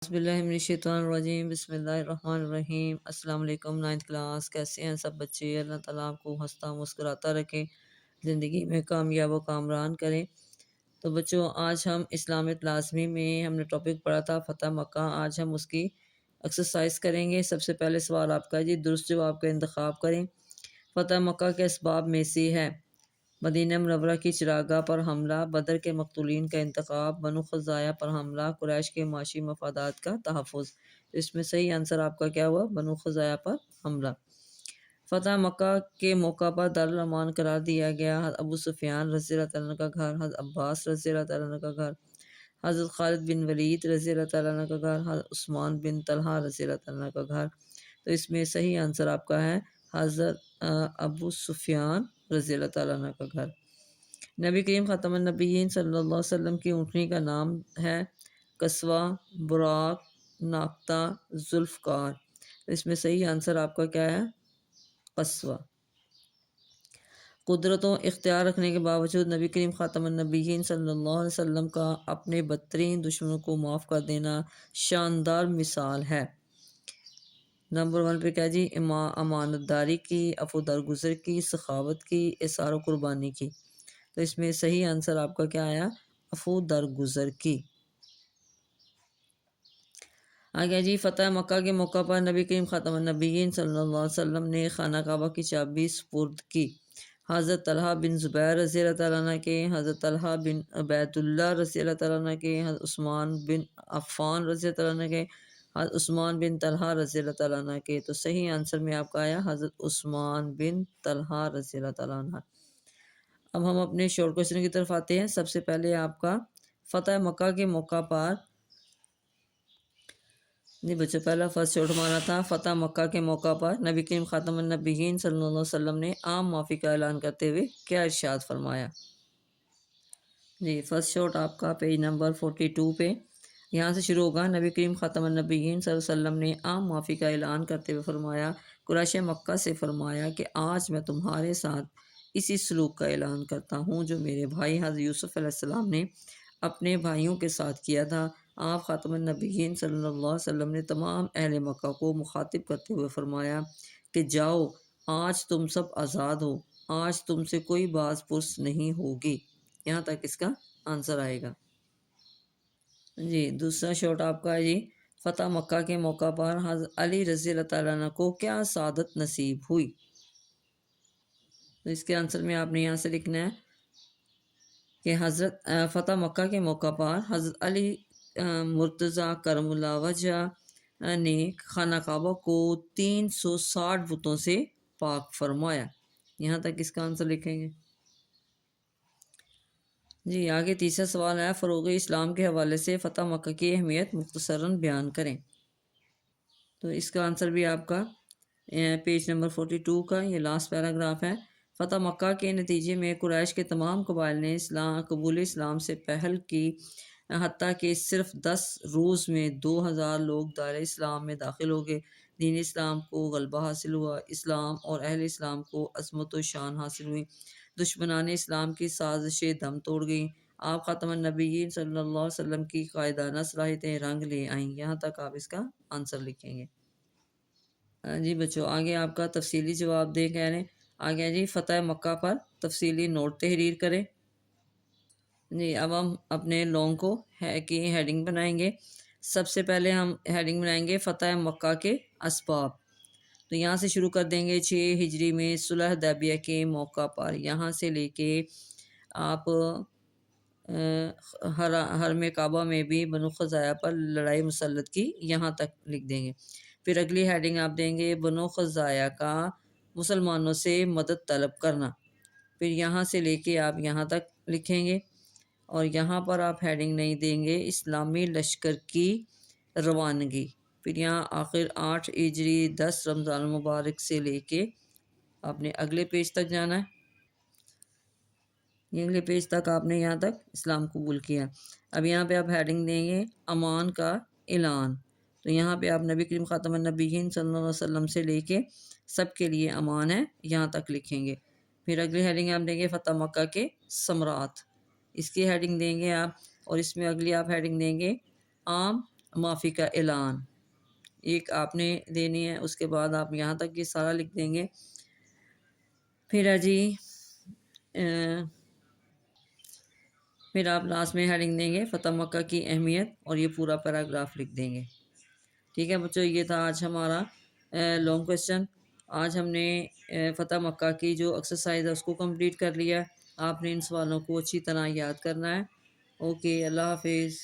بسم اللہ من الشیطان الرجیم بسم اللہ الرحمن الرحیم۔ السلام علیکم 9th کلاس، کیسے ہیں سب بچے؟ اللہ تعالیٰ آپ کو ہنستا مسکراتا رکھیں، زندگی میں کامیاب و کامران کریں۔ تو بچوں، آج ہم اسلامیت لازمی میں ہم نے ٹاپک پڑھا تھا فتح مکہ۔ آج ہم اس کی ایکسرسائز کریں گے۔ سب سے پہلے سوال آپ کا جی، درست جواب کا انتخاب کریں۔ فتح مکہ کے اسباب میں سے ہے: مدینہ منورہ کی چراگاہ پر حملہ، بدر کے مقتولین کا انتخاب، بنو خزاعہ پر حملہ، قریش کے معاشی مفادات کا تحفظ۔ اس میں صحیح آنسر آپ کا کیا ہوا؟ بنو خزاعہ پر حملہ۔ فتح مکہ کے موقع پر دارالامان قرار دیا گیا حضرت ابو سفیان رضی اللہ تعالیٰ عنہ کا گھر، حضرت عباس رضی اللہ تعالیٰ عنہ کا گھر، حضرت خالد بن ولید رضی اللہ تعالیٰ عنہ کا گھر، حضرت عثمان بن طلحہ رضی اللہ تعالیٰ عنہ کا گھر۔ تو اس میں صحیح آنسر آپ کا ہے حضرت ابو سفیان رضی اللہ تعالیٰ عنہ کا گھر۔ نبی کریم خاتم النبیین صلی اللہ علیہ وسلم کی اونٹنی کا نام ہے قصوہ، براق، ناقطہ، ذوالفقار۔ اس میں صحیح آنسر آپ کا کیا ہے؟ قصوہ۔ قدرت و اختیار رکھنے کے باوجود نبی کریم خاتم النبیین صلی اللہ علیہ وسلم کا اپنے بدترین دشمنوں کو معاف کر دینا شاندار مثال ہے۔ نمبر 1 پہ کیا جی؟ امانت داری کی، عفو درگزر کی، سخاوت کی، اظہار و قربانی کی۔ تو اس میں صحیح آنسر آپ کا کیا آیا؟ عفو درگزر کی۔ آگے جی، فتح مکہ کے موقع پر نبی کریم خاتم النبیین صلی اللہ علیہ وسلم نے خانہ کعبہ کی چابی سپرد کی۔ حضرت طلحہ بن زبیر رضی اللہ تعالیٰ عنہ کے، حضرت طلحہ بن عبید اللہ رضی اللہ تعالیٰ عنہ کے، حضرت عثمان بن عفان رضی اللہ تعالیٰ عنہ کے، حضرت عثمان بن طلحہ رضی اللہ تعالیٰ عنہ کے۔ تو صحیح آنسر میں آپ کا آیا حضرت عثمان بن طلحہ رضی اللہ تعالیٰ عنہ۔ اب ہم اپنے شارٹ کوشچن کی طرف آتے ہیں۔ سب سے پہلے آپ کا فتح مکہ کے موقع پر جی بچوں، پہلا فرسٹ شارٹ ہمارا تھا فتح مکہ کے موقع پر نبی کریم خاتم النبیین صلی اللہ علیہ وسلم نے عام معافی کا اعلان کرتے ہوئے کیا ارشاد فرمایا؟ جی فرسٹ شارٹ آپ کا پیج نمبر 42 پہ یہاں سے شروع ہوگا۔ نبی کریم خاتم النبیین صلی اللہ علیہ وسلم نے عام معافی کا اعلان کرتے ہوئے فرمایا، قریش مکہ سے فرمایا کہ آج میں تمہارے ساتھ اسی سلوک کا اعلان کرتا ہوں جو میرے بھائی حضرت یوسف علیہ السلام نے اپنے بھائیوں کے ساتھ کیا تھا۔ آپ خاتم النبیین صلی اللہ علیہ وسلم نے تمام اہل مکہ کو مخاطب کرتے ہوئے فرمایا کہ جاؤ، آج تم سب آزاد ہو، آج تم سے کوئی باز پرس نہیں ہوگی۔ یہاں تک اس کا آنسر آئے گا۔ جی دوسرا شارٹ آپ کا ہے جی، فتح مکہ کے موقع پر حضرت علی رضی اللہ تعالیٰ عنہ کو کیا سعادت نصیب ہوئی؟ تو اس کے آنسر میں آپ نے یہاں سے لکھنا ہے کہ حضرت فتح مکہ کے موقع پر حضرت علی مرتضیٰ کرم اللہ وجہ نے خانہ کعبہ کو 360 بتوں سے پاک فرمایا۔ یہاں تک اس کا آنسر لکھیں گے۔ جی آگے تیسرا سوال ہے، فروغ اسلام کے حوالے سے فتح مکہ کی اہمیت مختصراً بیان کریں۔ تو اس کا آنسر بھی آپ کا پیج نمبر 42 کا یہ لاسٹ پیراگراف ہے۔ فتح مکہ کے نتیجے میں قریش کے تمام قبائل نے قبول اسلام سے پہل کی، حتیٰ کہ صرف 10 روز میں 2000 لوگ دائرہ اسلام میں داخل ہو گئے۔ دین اسلام کو غلبہ حاصل ہوا، اسلام اور اہل اسلام کو عظمت و شان حاصل ہوئی، دشمنان اسلام کی سازشیں دم توڑ گئیں، آپ خاتم النبیین صلی اللہ علیہ وسلم کی قائدانہ صلاحیتیں رنگ لے آئیں۔ یہاں تک آپ اس کا آنسر لکھیں گے۔ جی بچوں، آگے آپ کا تفصیلی جواب دے کہہ رہے ہیں۔ آگے جی، فتح مکہ پر تفصیلی نوٹ تحریر کریں۔ جی اب ہم اپنے لانگ کو کی ہیڈنگ بنائیں گے۔ سب سے پہلے ہم ہیڈنگ بنائیں گے فتح مکہ کے اسباب۔ تو یہاں سے شروع کر دیں گے 6 ہجری میں صلح حدیبیہ کے موقع پر، یہاں سے لے کے آپ حرم کعبہ میں بھی بنو خزاعہ پر لڑائی مسلط کی، یہاں تک لکھ دیں گے۔ پھر اگلی ہیڈنگ آپ دیں گے بنو خزاعہ کا مسلمانوں سے مدد طلب کرنا، پھر یہاں سے لے کے آپ یہاں تک لکھیں گے، اور یہاں پر آپ ہیڈنگ نہیں دیں گے اسلامی لشکر کی روانگی۔ پھر یہاں آخر 8 ہجری 10 رمضان المبارک سے لے کے آپ نے اگلے پیج تک جانا ہے، یہ اگلے پیج تک آپ نے یہاں تک اسلام قبول کیا۔ اب یہاں پہ آپ ہیڈنگ دیں گے امان کا اعلان، تو یہاں پہ آپ نبی کریم خاتم النبیین صلی اللہ علیہ وسلم سے لے کے سب کے لیے امان ہے، یہاں تک لکھیں گے۔ پھر اگلی ہیڈنگ آپ دیں گے فتح مکہ کے ثمرات، اس کی ہیڈنگ دیں گے آپ، اور اس میں اگلی آپ ہیڈنگ دیں گے عام معافی کا اعلان، ایک آپ نے دینی ہے، اس کے بعد آپ یہاں تک یہ سارا لکھ دیں گے۔ پھر ہے جی پھر آپ لاسٹ میں ہیڈنگ دیں گے فتح مکہ کی اہمیت، اور یہ پورا پیراگراف لکھ دیں گے۔ ٹھیک ہے بچوں، یہ تھا آج ہمارا لانگ کویسچن۔ آج ہم نے فتح مکہ کی جو ایکسرسائز ہے اس کو کمپلیٹ کر لیا ہے۔ آپ نے ان سوالوں کو اچھی طرح یاد کرنا ہے۔ اوکے، اللہ حافظ۔